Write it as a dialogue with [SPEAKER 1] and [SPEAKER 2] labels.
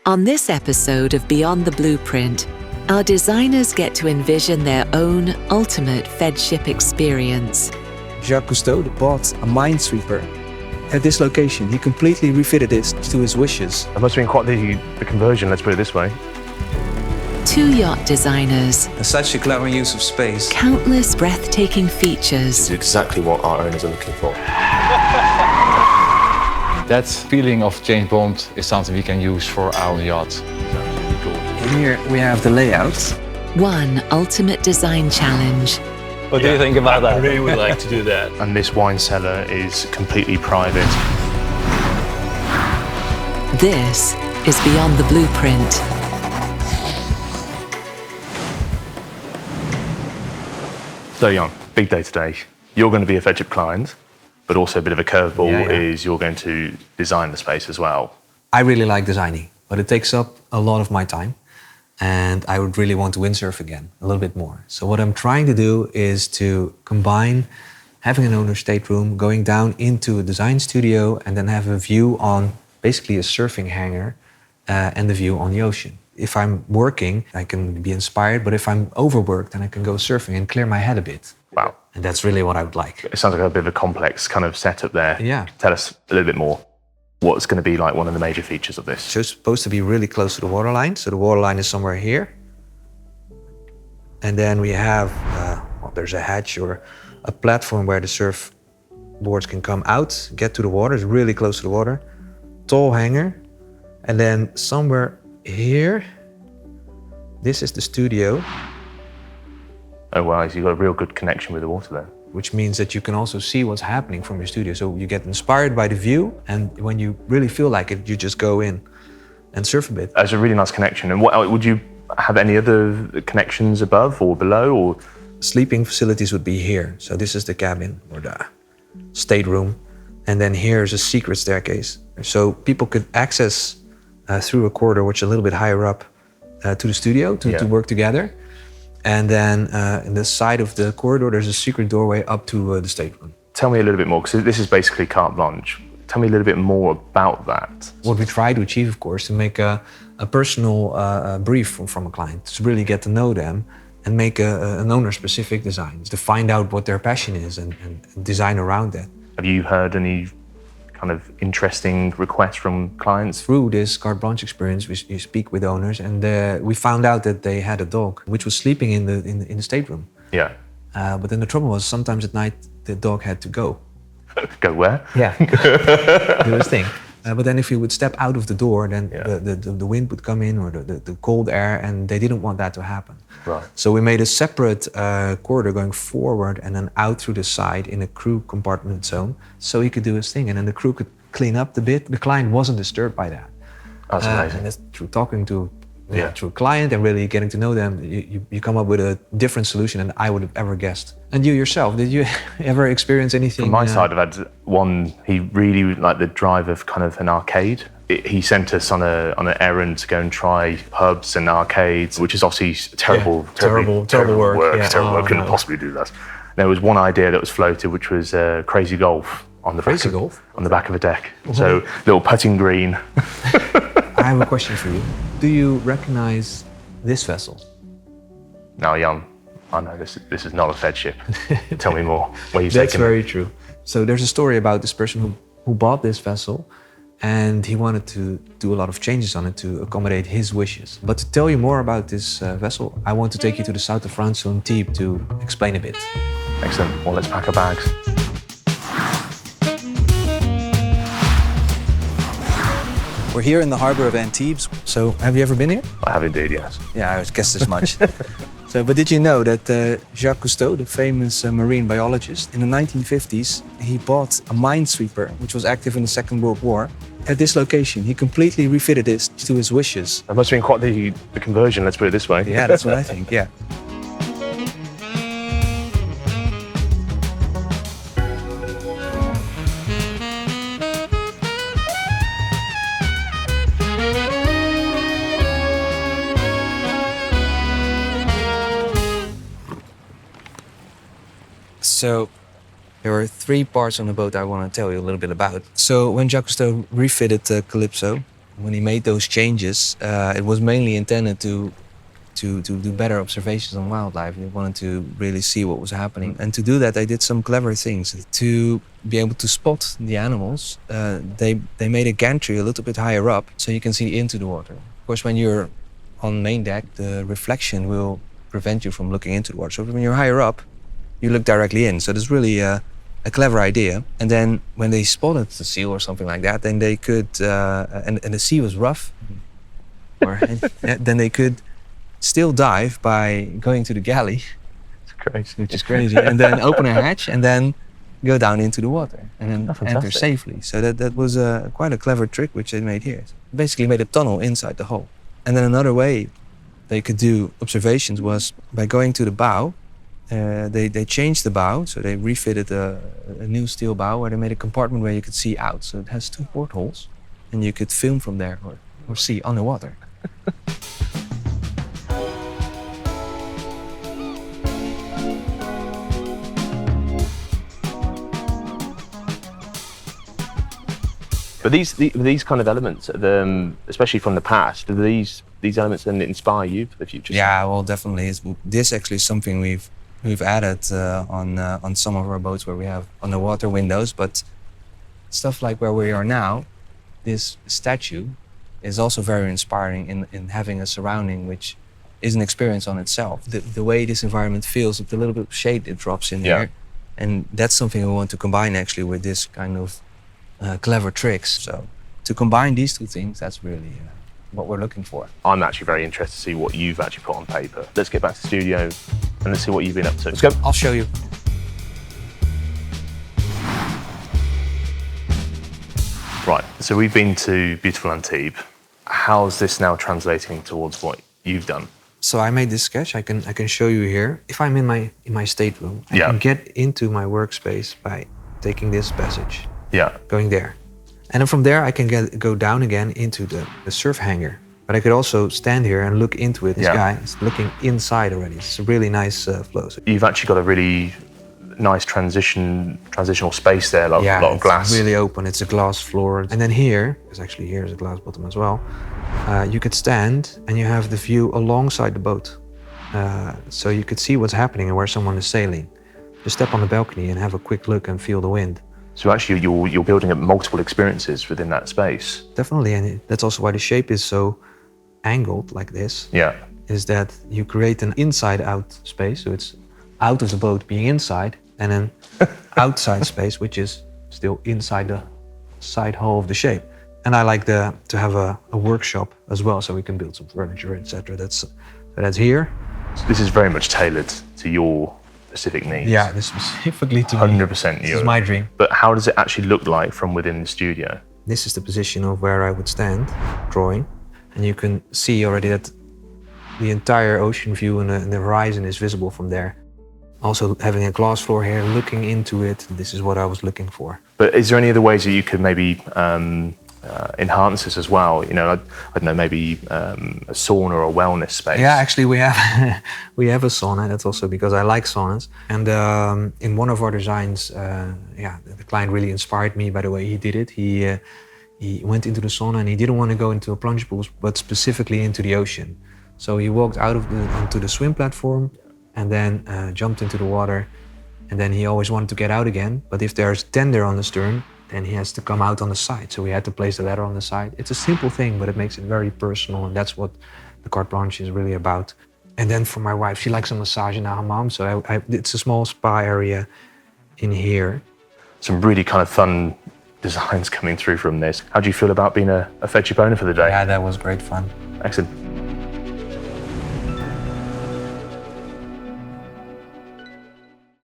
[SPEAKER 1] On this episode of Beyond the Blueprint, our designers get to envision their own ultimate Feadship experience.
[SPEAKER 2] Jacques Cousteau bought a minesweeper. At this location, he completely refitted it to his wishes.
[SPEAKER 3] It must have been quite the conversion, let's put it this way.
[SPEAKER 1] Two yacht designers,
[SPEAKER 2] Such a clever use of space.
[SPEAKER 1] countless breathtaking features,
[SPEAKER 3] It's exactly what our owners are looking for.
[SPEAKER 4] That feeling of James Bond is something we can use for our yacht.
[SPEAKER 2] Here we have the layout.
[SPEAKER 1] one ultimate design challenge.
[SPEAKER 5] What do you think about that?
[SPEAKER 6] I really would like to do that.
[SPEAKER 3] And this wine cellar is completely private.
[SPEAKER 1] This is Beyond the Blueprint.
[SPEAKER 3] So Jan, big day today. You're going to be a Feadship client, but also a bit of a curveball is you're going to design the space as well.
[SPEAKER 2] I really like designing, but it takes up a lot of my time. And I would really want to windsurf again, a little bit more. So what I'm trying to do is to combine having an owner's stateroom, going down into a design studio, and then have a view on basically a surfing hangar and the view on the ocean. If I'm working, I can be inspired, but if I'm overworked, then I can go surfing and clear my head a bit.
[SPEAKER 3] Wow.
[SPEAKER 2] And that's really what I would like.
[SPEAKER 3] It sounds like a bit of a complex kind of setup there.
[SPEAKER 2] Yeah.
[SPEAKER 3] Tell us a little bit more. What's going to be like one of the major features of this?
[SPEAKER 2] So it's supposed to be really close to the waterline. So the waterline is somewhere here. And then we have, there's a hatch or a platform where the surf boards can come out, get to the water. It's really close to the water. Tall hanger. And then somewhere here, this is the studio.
[SPEAKER 3] Oh wow, so you've got a real good connection with the water there.
[SPEAKER 2] Which means that you can also see what's happening from your studio. So you get inspired by the view, and when you really feel like it, you just go in and surf a bit.
[SPEAKER 3] That's a really nice connection. And what would you have any other connections above or below? Or
[SPEAKER 2] Sleeping facilities would be here. So this is the cabin or the stateroom. And then here's a secret staircase. So people could access through a corridor, which is a little bit higher up, to the studio to work together. And then in the side of the corridor, there's a secret doorway up to the stateroom.
[SPEAKER 3] Tell me a little bit more, because this is basically carte blanche. Tell me a little bit more about that.
[SPEAKER 2] What we try to achieve, of course, to make a personal brief from a client, to really get to know them and make an owner-specific design, to find out what their passion is and design around that.
[SPEAKER 3] Have you heard any kind of interesting requests from clients?
[SPEAKER 2] Through this carte blanche experience, we speak with owners, and we found out that they had a dog which was sleeping in the stateroom.
[SPEAKER 3] Yeah.
[SPEAKER 2] But then the trouble was sometimes at night the dog had to go.
[SPEAKER 3] Go where?
[SPEAKER 2] Yeah, do his thing. But then if he would step out of the door, then the wind would come in or the cold air, and they didn't want that to happen.
[SPEAKER 3] Right.
[SPEAKER 2] So we made a separate corridor going forward and then out through the side in a crew compartment zone, so he could do his thing, and then the crew could clean up the bit. The client wasn't disturbed by that.
[SPEAKER 3] That's amazing.
[SPEAKER 2] And that's through talking to through a client and really getting to know them, you come up with a different solution than I would have ever guessed. And you yourself, did you ever experience anything?
[SPEAKER 3] From my side, I've had one, he really liked the drive of kind of an arcade. He sent us on an errand to go and try pubs and arcades, which is obviously terrible work.
[SPEAKER 2] Yeah.
[SPEAKER 3] Terrible work. Couldn't possibly do that. There was one idea that was floated, which was crazy golf on the back of a deck. So little putting green.
[SPEAKER 2] I have a question for you. Do you recognize this vessel?
[SPEAKER 3] Now, Jan, I know this is not a Feadship. Tell me more. Where you
[SPEAKER 2] That's
[SPEAKER 3] taking
[SPEAKER 2] very
[SPEAKER 3] it?
[SPEAKER 2] true. So there's a story about this person who bought this vessel, and he wanted to do a lot of changes on it to accommodate his wishes. But to tell you more about this vessel, I want to take you to the south of France, to Antibes, to explain a bit.
[SPEAKER 3] Excellent. Well, let's pack our bags.
[SPEAKER 7] We're here in the harbor of Antibes.
[SPEAKER 2] So, have you ever been here?
[SPEAKER 3] I have indeed, yes.
[SPEAKER 7] Yeah, I guessed as much.
[SPEAKER 2] But did you know that Jacques Cousteau, the famous marine biologist, in the 1950s, he bought a minesweeper, which was active in the Second World War. At this location, he completely refitted it to his wishes.
[SPEAKER 3] That must have been quite the conversion, let's put it this way.
[SPEAKER 2] Yeah, that's what I think, yeah. So
[SPEAKER 7] There are 3 parts on the boat I want to tell you a little bit about. So when Jacques Cousteau refitted the Calypso, when he made those changes, it was mainly intended to do better observations on wildlife. They wanted to really see what was happening. And to do that, they did some clever things. To be able to spot the animals, they made a gantry a little bit higher up so you can see into the water. Of course, when you're on main deck, the reflection will prevent you from looking into the water. So when you're higher up, you look directly in. So that's really a clever idea. And then when they spotted the seal or something like that, then they could, and the sea was rough, then they could still dive by going to the galley.
[SPEAKER 3] It's crazy.
[SPEAKER 7] Which is crazy. And then open a hatch and then go down into the water and then enter
[SPEAKER 3] fantastic.
[SPEAKER 7] safely. So that was quite a clever trick which they made here. Basically made a tunnel inside the hull. And then another way they could do observations was by going to the bow. They changed the bow, so they refitted a new steel bow where they made a compartment where you could see out. So it has 2 portholes and you could film from there or see underwater.
[SPEAKER 3] But these kind of elements, especially from the past, do these elements then inspire you for the future?
[SPEAKER 7] Yeah, well, definitely. This actually is something we've added on some of our boats where we have underwater windows. But stuff like where we are now, this statue is also very inspiring in having a surrounding which is an experience on itself. The way this environment feels with the little bit of shade it drops in here, and that's something we want to combine actually with this kind of clever tricks. So to combine these 2 things, that's really what we're looking for.
[SPEAKER 3] I'm actually very interested to see what you've actually put on paper. Let's get back to the studio and let's see what you've been up to. Let's go.
[SPEAKER 7] I'll show you.
[SPEAKER 3] Right, so we've been to beautiful Antibes. How's this now translating towards what you've done?
[SPEAKER 2] So I made this sketch. I can show you here. If I'm in my stateroom, I can get into my workspace by taking this passage.
[SPEAKER 3] Yeah.
[SPEAKER 2] Going there. And then from there I can go down again into the surf hangar. But I could also stand here and look into it. This guy is looking inside already. It's a really nice flow. So
[SPEAKER 3] you've actually got a really nice transitional space there, like a lot of glass.
[SPEAKER 2] It's really open. It's a glass floor. And then here, because actually here is a glass bottom as well, you could stand and you have the view alongside the boat. So you could see what's happening and where someone is sailing. Just step on the balcony and have a quick look and feel the wind.
[SPEAKER 3] So actually you're building up multiple experiences within that space.
[SPEAKER 2] Definitely, and that's also why the shape is so angled like this.
[SPEAKER 3] Yeah.
[SPEAKER 2] Is that you create an inside-out space, so it's out of the boat being inside, and an outside space, which is still inside the side hull of the shape. And I like to have a workshop as well, so we can build some furniture, etc. That's here.
[SPEAKER 3] So this is very much tailored to your specific needs.
[SPEAKER 2] Yeah, this specifically to
[SPEAKER 3] 100%
[SPEAKER 2] This is my dream.
[SPEAKER 3] But how does it actually look like from within the studio?
[SPEAKER 2] This is the position of where I would stand, drawing. And you can see already that the entire ocean view and the horizon is visible from there. Also having a glass floor here, looking into it, this is what I was looking for.
[SPEAKER 3] But is there any other ways that you could maybe enhance this as well? You know, I don't know, maybe a sauna or a wellness space.
[SPEAKER 2] Yeah, actually we have a sauna. That's also because I like saunas. And in one of our designs, the client really inspired me by the way he did it. He went into the sauna and he didn't want to go into a plunge pool, but specifically into the ocean. So he walked out onto the swim platform and then jumped into the water. And then he always wanted to get out again. But if there's tender on the stern, then he has to come out on the side. So we had to place the ladder on the side. It's a simple thing, but it makes it very personal. And that's what the carte blanche is really about. And then for my wife, she likes a massage in a hammam. So it's a small spa area in here.
[SPEAKER 3] Some really kind of fun designs coming through from this. How do you feel about being a Feadship owner for the day?
[SPEAKER 2] Yeah, that was great fun.
[SPEAKER 3] Excellent.